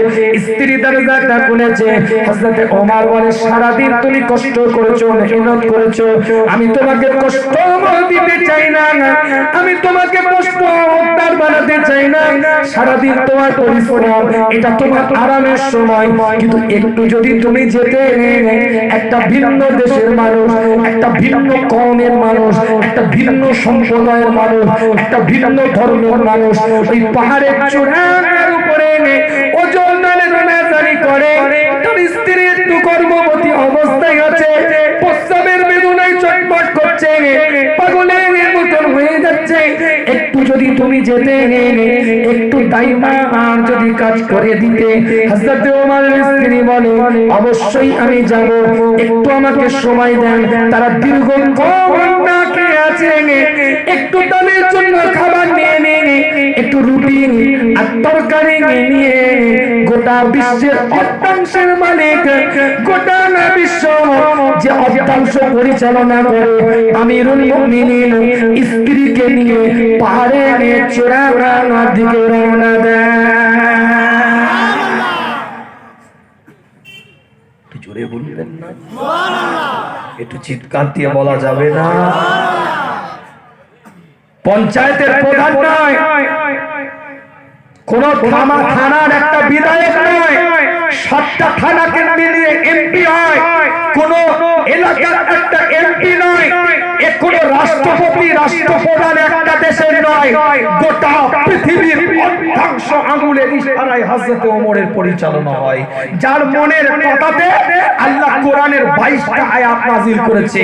S1: স্ত্রী দরজাটা খুলেছে। হযরত ওমর বলে, সারাদিন তুমি কষ্ট করেছো, মেহনত করেছো, আমি তোমাকে কষ্ট দিতে চাই না, আমি তোমাকে কষ্ট উদ্ধার বানাতে চাই না। সারাদিন তোমার পরিশ্রম, এটা তোমার আরামের সময়, কিন্তু একটু যদি তুমি যেতে, একটা ভিন্ন দেশের মানুষ, একটা ভিন্ন কওমের মানুষ, একটা ভিন্ন সম্প্রদায়ের মানুষ, একটা ভিন্ন ধর্মের মানুষ ওই পাহাড়ের চূড়ার উপরে ওজন নালে রোনাজারি করে, তার স্ত্রী একটু গর্ভবতী অবস্থায় আছে, প্রস্রাবের বেদনায় চটপট করছে, পাগলের মতন হয়ে যাচ্ছে। একটু যদি তুমি যেতে, একটু দাইমা আর যদি কাজ করে দিতে। হযরত ওমরের স্ত্রী বলে, অবশ্যই আমি যাব, একটু আমাকে সময় দেন। তারা দীর্ঘক্ষণ না খেয়ে আছে, একটু তাদের জন্য খাবার নিয়ে নিয়ে, একটু রুটি আর তরকারি নিয়ে, গোটা বিশ্বের অর্ধাংশের মালিক, গোটা বিশ্ব যে অর্ধাংশ পরিচালনা করে আমিরুল মুমিনিন স্ত্রীকে নিয়ে পাহাড়ের চূড়ার দিকে রওনা দেয়। একটু জোরে বলবেন না? একটু চিৎকার দিয়ে বলা যাবে না? পঞ্চায়েতের প্রধান নয়, কোন থানার একটা বিধায়ক নয়, 7টা থানাকে মিলিয়ে এমপি হয়, কোন এলাকার একটা এমপি নয়, কোন রাষ্ট্রপতি রাষ্ট্রপ্রধান একটা দেশের নয়, গোটা পৃথিবীর অর্ধাংশ আঙুলের ইশারায় হযরত ওমরের পরিচালনা হয়। যার মনের কথাতে আল্লাহ কোরআনের 22টা আয়াত নাযিল করেছে।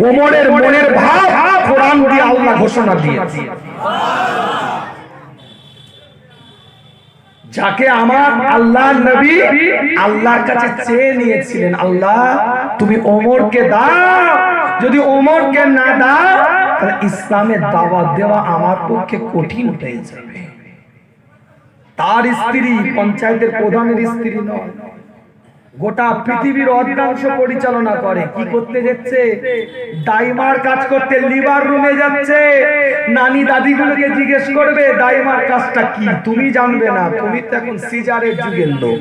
S1: ওমরের মনের ভাব কোরআন দিয়ে আল্লাহ ঘোষণা দিয়েছে। যাকে আমার আল্লাহর নবী আল্লাহর কাছে চেয়ে নিয়েছিলেন, আল্লাহ তুমি ওমরকে দাও, যদি ওমরকে না দাও তাহলে ইসলামের দাওয়াত দেওয়া আমার পক্ষে কঠিন হয়ে যাবে। তার স্ত্রী পঞ্চায়েতের প্রধানের স্ত্রী নয়, গোটা পৃথিবীর অর্ধাংশ পরিচালনা করে। কি করতে যাচ্ছে? দাইমার কাজ করতে লিভার রুমে যাচ্ছে। নানি দাদিগুলোকে জিজ্ঞেস করবে দাইমার কাজটা কি, তুমি জানবে না, তুমি তো এখন সিজারের যুগের লোক।